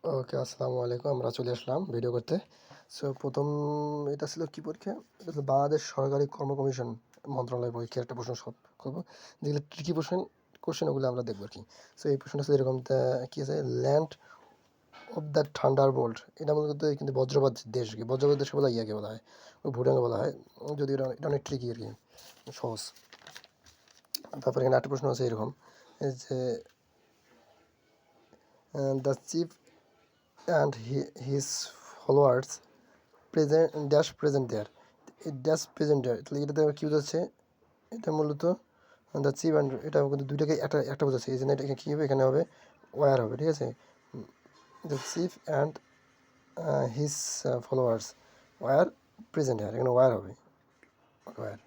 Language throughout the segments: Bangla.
ওকে, আসসালামু আলাইকুম। আমরা চলে আসলাম ভিডিও করতে। সো প্রথম এটা ছিল কি পরীক্ষা? এটা ছিল বাংলাদেশ সরকারি কর্ম কমিশন মন্ত্রণালয় পরীক্ষার একটা প্রশ্ন সলভ করব। যেগুলো ট্রিকি কোশ্চেন ওগুলো আমরা দেখব আরকি। সো এই প্রশ্নটা ছিল এরকম কি আছে? Land of the Thunderbolt. এটা মূলত কিন্তু বজ্রপাত দেশ আরকি। বজ্রপাত দেশকে বলা হয় ইয়াকে বলা হয়। ওই ভুটানকে বলা হয়। যদিও এটা অনেক ট্রিকি আরকি, সহজ। তারপরে এখানে আরেকটা প্রশ্ন আছে এরকম যে the chief and his followers present there. এই ড্যাশ প্রেজেন্ট দেয়ার, তাহলে এটাতে কী বোঝাচ্ছে? এটা মূলত দ্য চিপ অ্যান্ড, এটা কিন্তু দুইটাকে একটা একটা বোঝাচ্ছে। এই জন্য এটা কী হবে? এখানে হবে ওয়ার হবে, ঠিক আছে? The chief and his followers were present hair, এখানে ওয়ার হবে, ওয়ার।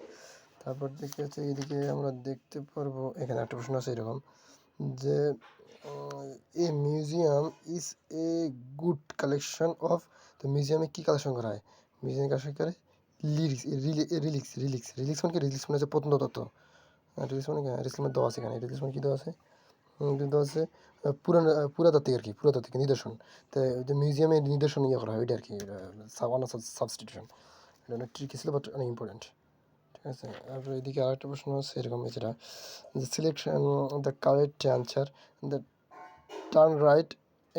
তারপর দেখতে হচ্ছে এইদিকে আমরা দেখতে পারবো এখানে একটা প্রশ্ন আছে এরকম যে এ museum is a good collection of. তো মিউজিয়ামে কী কালেকশন করা হয়? মিউজিয়ামে কালেকশন করে লিরিক্স। রিলিক্স মানে কি? রিলিক্স মানে হচ্ছে প্রত্নতত্ত্ব। রিলিক্স মানে কি? রিলিক্স মানে দেওয়া আছে এখানে। রিলিক্স মানে কী দেওয়া আছে? দেওয়া আছে পুরাতাত্ত্বিক আর কি, পুরাতাত্ত্বিক নিদর্শন। তো ওই যে মিউজিয়ামে নিদর্শন ইয়ে করা হয় ওইটা আর কি, সাবস্টিটিউশন। এটা অনেক ট্রিকি ছিল বাট অনেক ইম্পর্টেন্ট, ঠিক আছে? তারপরে এদিকে আরেকটা প্রশ্ন আছে এরকম, যেটা যে selection the correct answer, the turn write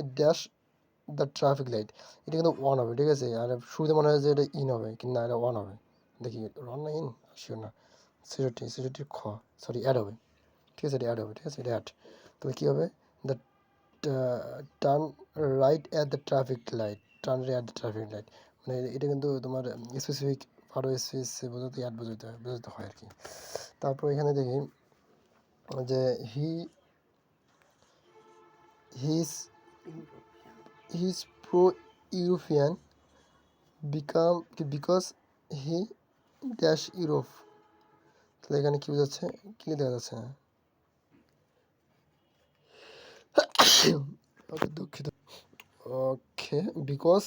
a dash the traffic light. এটা কিন্তু ওয়ান হবে, ঠিক আছে? আর শুরুতে মনে হয় যে এটা ইন হবে, কিন্তু না, এটা ওয়ান হবে। দেখি ওয়ান না ইন, শিওর না। ছেষট্টি খ, সরি, অ্যাড হবে, ঠিক আছে? এটা অ্যাড হবে, ঠিক আছে? এটা অ্যাড। তাহলে কী হবে? The turn right at the traffic light, turn right at the traffic light. মানে এটা কিন্তু তোমার স্পেসিফিক আরও বোঝাতে অ্যাড বোঝাতে হয় আর কি। তারপর এখানে দেখি যে his his pro European because he dash Europe. তাহলে এখানে কী বোঝাচ্ছে? কী দেখা যাচ্ছে না। ওকে, দুঃখিত। ওকে, বিকজ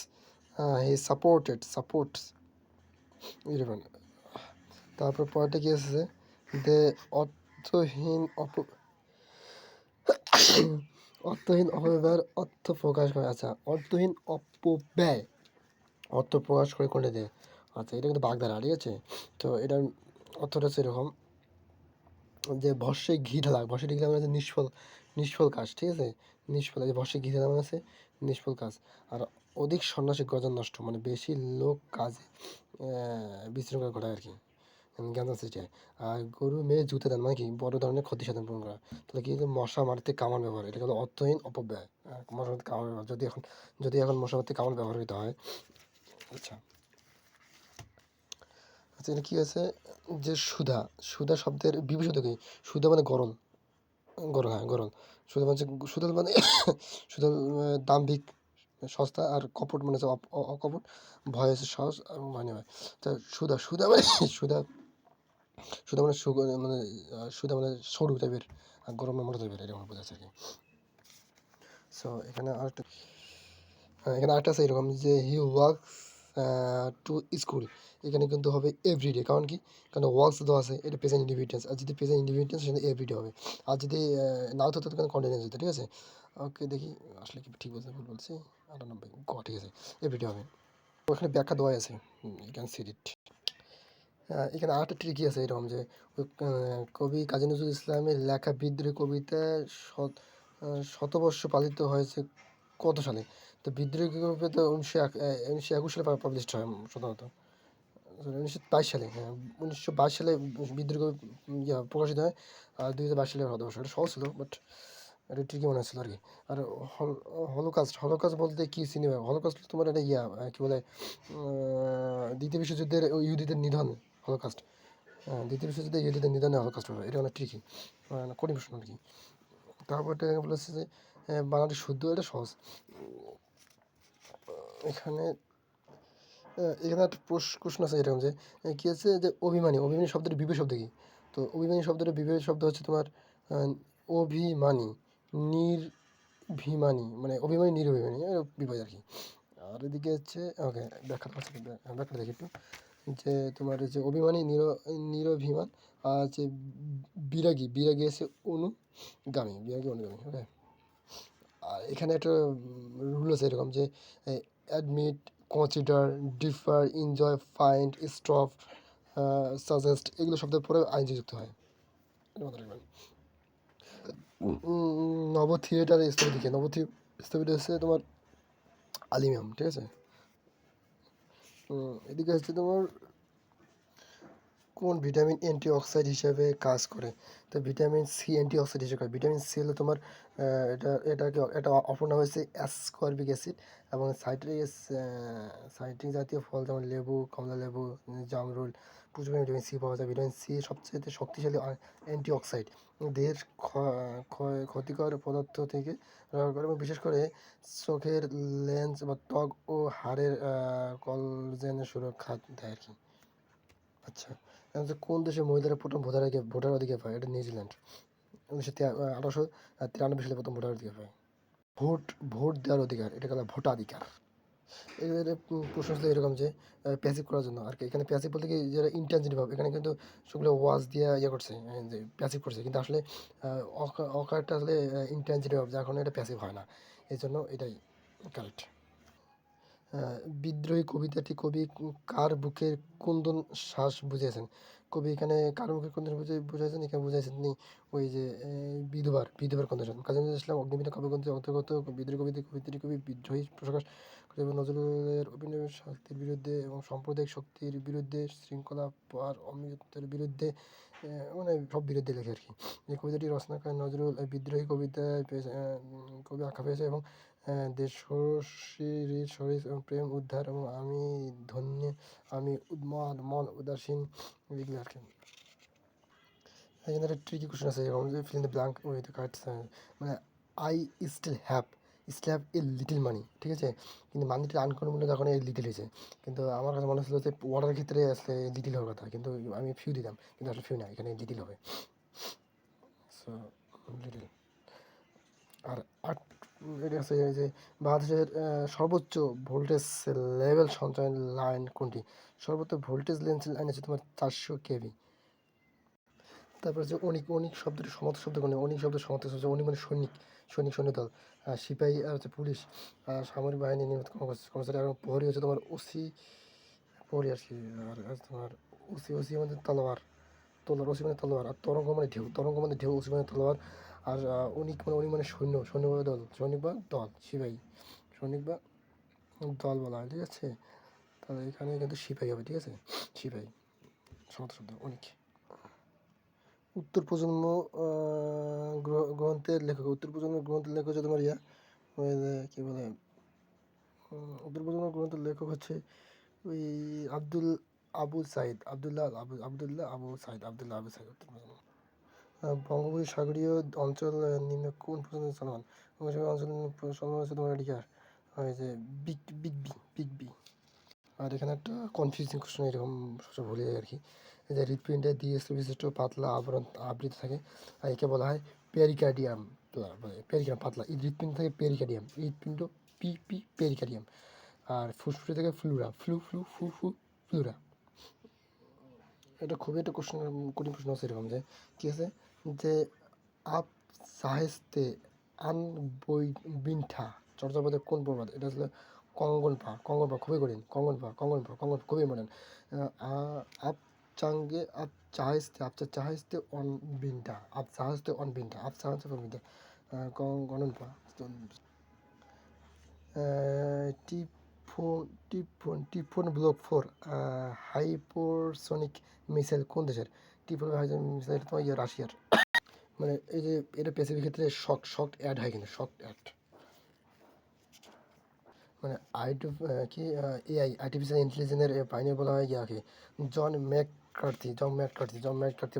হি সাপোর্টস ইউরোপিয়ান। তারপর পরেরটা কী আছে? দে অর্থহীন অর্থহীন অপব্যয়ের অর্থ প্রকাশ করে। আচ্ছা, অর্থহীন অপব্যয় অর্থ প্রকাশ করে কোনটা দেয়? আচ্ছা, এটা কিন্তু বাগধারা, ঠিক আছে? তো এটার অর্থটা হচ্ছে এরকম যে ভস্যে ঘি ঢালা। ভস্যে ঘি ঢালা মানে হচ্ছে নিষ্ফল কাজ, ঠিক আছে? নিষ্ফল, এই ভস্যে ঘি ঢালা মানে আছে নিষ্ফল কাজ। আর অধিক সন্ন্যাসী গজন নষ্ট, মানে বেশি লোক কাজে বিশৃঙ্খলা ঘটায় আর কি, জ্ঞান সৃষ্টি হয়। আর গরু মেরে জুতে দেন মানে কি? বড় ধরনের ক্ষতি সাধন পূরণ করা। তাহলে কি? মশা মারতে কামান ব্যবহার, এটা হলো অর্থহীন অপব্যয়। মশা মারতে কামান ব্যবহার, যদি এখন মশা মারতে কামান ব্যবহৃত হয়। আচ্ছা, আচ্ছা, এটা কী আছে? যে সুধা, সুধা শব্দের বিভূষিত কি? সুধা মানে গরল, গরল, হ্যাঁ গরল। সুধা মানে সুধা মানে সুধা দাম্ভিক, সস্তা। আর কপট মানে হচ্ছে অকপট, ভয় হচ্ছে সহজ আর মানে হয়। তা সুধা মানে সুধা সুধা মানে মানে সুধা মানে সরু টাইপের, আর গরম মানে মোটা টাইপের, এরকম বোঝাচ্ছে আর কি। সো এখানে আরেকটা আছে এরকম যে হি ওয়ার্কস টু স্কুল। এখানে কিন্তু হবে এভরিডে, কারণ কি? কারণ ওয়ার্কস দেওয়া আছে, এটা প্রেজেন্ট ইন্ডিভিজুয়ালস। আর যদি প্রেজেন্ট ইন্ডিভিজুয়ালস সেখানে এভরিডে হবে। আর যদি নাও থাকতো তখন কন্টিনিউয়াস হতো, ঠিক আছে? ওকে, দেখি আসলে কি ঠিক বলছে ভুল বলছি। 98 ঠিক আছে, এভরিডে হবে। ওখানে ব্যাখ্যা দেওয়া আছে, ইউ ক্যান সি ইট। এখানে আরেকটা ট্রিকি আছে এরকম যে কবি কাজী নজরুল ইসলামের লেখা বিদ্রোহী কবিতা শতবর্ষ পালিত হয়েছে কত সালে? তো বিদ্রোহী কবিতা 1921 সালে পাবলিশড হয় সাধারণত। 1922 সালে, হ্যাঁ, 1922 সালে বিদ্রোহী প্রকাশিত হয়। আর 2022 সালে শতবর্ষ। এটা সহজ ছিল বাট এটা ট্রিকি মনে হচ্ছিল আর কি। আর হলোকাস্ট বলতে কি সিনেমা? হলোকাস্ট তোমার এটা কী বলে, দ্বিতীয় বিশ্বযুদ্ধের ইহুদিদের নিধন, হলোকাস্ট। হ্যাঁ, দ্বিতীয় বিশ্বযুদ্ধে ইহুদিদের নিধনে হলোকাস্ট হবে। এটা অনেক ট্রিকি, কঠিন প্রশ্ন আর কি। তারপর এটা বলেছে যে বাংলাটি শুদ্ধ, এটা সহজ। এখানে এখানে একটা প্রশ্ন আছে এরকম যে কী আছে যে অভিমানী শব্দের বিপরীত শব্দ কী? তো অভিমানী শব্দের বিপরীত শব্দ হচ্ছে তোমার অভিমানী, নির্ভিমানী, মানে অভিমানী নিরভিমানী, বিপরীত আর কি। আর এদিকে হচ্ছে ওকে, ব্যাখ্যাটা দেখি একটু যে তোমার যে অভিমানী নিরভিমান। আর যে বিরাগী আছে অনুগামী, ওকে। আর এখানে একটা রুল আছে এরকম যে admit, consider, differ, enjoy, find, stop, suggest, এগুলো শব্দের পরে আইনজি যুক্ত হয়। এটা মাথায় রাখবেন। নব থিয়েটার স্থপতিকে, স্থপতি হচ্ছে তোমার আলিমিয়াম, ঠিক আছে। এদিকে হচ্ছে তোমার কোন ভিটামিন অ্যান্টিঅক্সিডেন্ট হিসেবে কাজ করে? তো ভিটামিন সি অ্যান্টিঅক্সিডেন্ট হিসেবে কাজ। ভিটামিন সি হলো তোমার এটা অপর নাম হচ্ছে অ্যাসকর্বিক অ্যাসিড, এবং সাইট্রিক জাতীয় ফল যেমন লেবু, কমলা লেবু, জামরুল, প্রচুর পরিমাণে ভিটামিন সি পাওয়া যায়। ভিটামিন সি সবচেয়ে শক্তিশালী অ্যান্টিঅক্সিডেন্ট, দেহের ক্ষতিকর পদার্থ থেকে রক্ষা করে, এবং বিশেষ করে চোখের লেন্স বা ত্বক ও হাড়ের কলাজেনের সুরক্ষা দেয় আর কি। আচ্ছা, এখন হচ্ছে কোন দেশে মহিলারা প্রথম ভোটার অধিকার পায়? এটা নিউজিল্যান্ড। 1893 সালে প্রথম ভোটার অধিকার পায়। ভোট ভোট দেওয়ার অধিকার, এটা বলা ভোটাধিকার। এদের প্রশ্ন ছিল এরকম যে প্যাসিভ করার জন্য আর কি। এখানে প্যাসিভ বলতে কি, যারা ইন্টেনজিটিভ ভাবে, এখানে কিন্তু সবগুলো ওয়াজ দিয়ে ইয়ে করছে, যে প্যাসিভ করছে, কিন্তু আসলে অকারটা আসলে ইন্টেনজিটিভ ভাব, যার কারণে এটা প্যাসিভ হয় না, এই জন্য এটাই কারেক্ট। বিদ্রোহী কবিতাটি কবি কার বুকের কুন্দন শ্বাস বুঝিয়েছেন? কবি এখানে কার বুকের কুন্দন বুঝিয়েছেন? এখানে বুঝাইছেন তিনি ওই যে বিধবার কুন্দন। কাজী নজরুল ইসলাম অগ্নিবীণা কাব্যগ্রন্থের অন্তর্গত বিদ্রোহী কবিতাটি কবি বিদ্রোহী প্রকাশ করে, এবং নজরুলের অভিনয় শক্তির বিরুদ্ধে এবং সাম্প্রদায়িক শক্তির বিরুদ্ধে, শৃঙ্খলা আর অমৃতের বিরুদ্ধে, মানে সব বিরুদ্ধে লেখে আর কি। এই কবিতাটি রচনা করেন নজরুল বিদ্রোহী কবিতায় কবি আখ্যা পেয়েছে, এবং দেশ শরীর এবং প্রেম উদ্ধার, এবং আমি ধন্য, আমি উন্মাদ মন উদাসীন, এগুলো আর কি। এখানে একটা ট্রিকি কোশ্চেন আছে, এরকম যে fill in the blank with the cards, মানে I still have a little money, ঠিক আছে, কিন্তু মানিটা আনকমন মূল্য তখন এই লিটল হয়েছে, কিন্তু আমার কাছে মনে হচ্ছিল যে ওয়াটার ক্ষেত্রে আসলে লিটল হওয়ার কথা, কিন্তু আমি ফিউ দিতাম, কিন্তু আসলে ফিউ না, এখানে লিটল হবে। So little. আর আট এটা আছে যে বাংলাদেশের সর্বোচ্চ ভোল্টেজ লেভেল সঞ্চয়ন লাইন কোনটি? সর্বোচ্চ ভোল্টেজ লাইন আছে তোমার 400 kV। তারপর হচ্ছে অনিক শব্দটি সমার্থক শব্দ কোনটি? অনিক শব্দের সমার্থক হচ্ছে অনিক মানে সৈন্য দল, সিপাহী আর হচ্ছে পুলিশ, সামরিক বাহিনী, নিরাপত্তা কর্মচারী, আর প্রহরী হচ্ছে তোমার ওসি, প্রহরী আর কি। আর তোমার ওসি মানে তলোয়ার, ওসি মানে তলোয়ার, আর তরঙ্গ মানে ঢেউ, ওসি মানে তলোয়ার, আর অনিক মানে সৈন্য বা দল, সৈনিক বা দল, সিপাহী, সৈনিক বা দল বলা হয়, ঠিক আছে। তাহলে এখানে কিন্তু সিপাহী হবে, ঠিক আছে, সিপাহী সমর্থ শব্দ অনিক। উত্তর প্রজন্ম গ্রন্থের লেখক, হচ্ছে তোমার ওই যে কী বলে, উত্তর প্রজন্ম গ্রন্থের লেখক হচ্ছে ওই আবদুল্লাহ আবু সাইদ। বঙ্গোপসাগরীয় অঞ্চল নিম্নে কোন প্রজাতির চলমান? বঙ্গোপসাগরীয় অঞ্চল চলমান হচ্ছে তোমার এদিকে ওই যে বিগ বি। আর এখানে একটা কনফিউজিং কোশ্চেন এরকম সব ভুলে যায় আর কি, এই যে হৃৎপিণ্ডে দ্বিস্তর বিশিষ্ট পাতলা আবরণ আবৃত থাকে, আর একে বলা হয় পেরিকার্ডিয়াম। পেরিকার্ডিয়াম পাতলা, এই হৃৎপিণ্ড থেকে হৃৎপিণ্ড পেরিকার্ডিয়াম, আর ফুসফুসে থেকে ফ্লুরা। এটা খুবই একটা কঠিন প্রশ্ন আছে এরকম যে কী আছে, যে আপ সাহেস্তে আন বই বিন্ঠা চর্যাপদের কোন পর্বত? এটা আসলে কঙ্গনপা খুবই কঠিন, কঙ্গনপা খুবই মডার্ন। আপ চাহেস্তে অন বিন্ঠা, আপ চাহেস্তে অন বিন্ঠা, গণনপা। টিফোন ব্লক 4 হাইপারসনিক মিসাইল কোন দেশের? টিফোন মিসাইল তোমার রাশিয়ার। মানে এই যে এটা প্যাসিফিক ক্ষেত্রে শক অ্যাড হয়, কিন্তু শক অ্যাড মানে এআই আর্টিফিশিয়াল ইন্টেলিজেন্সের পাইনিয়ার বলা হয় ইয়াকে জন ম্যাককার্থি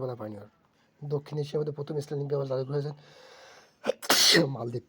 বলা পাইনিয়ার। দক্ষিণ এশিয়ার মধ্যে প্রথম স্টারলিংক ব্যবহার চালু করেছেন মালদ্বীপ।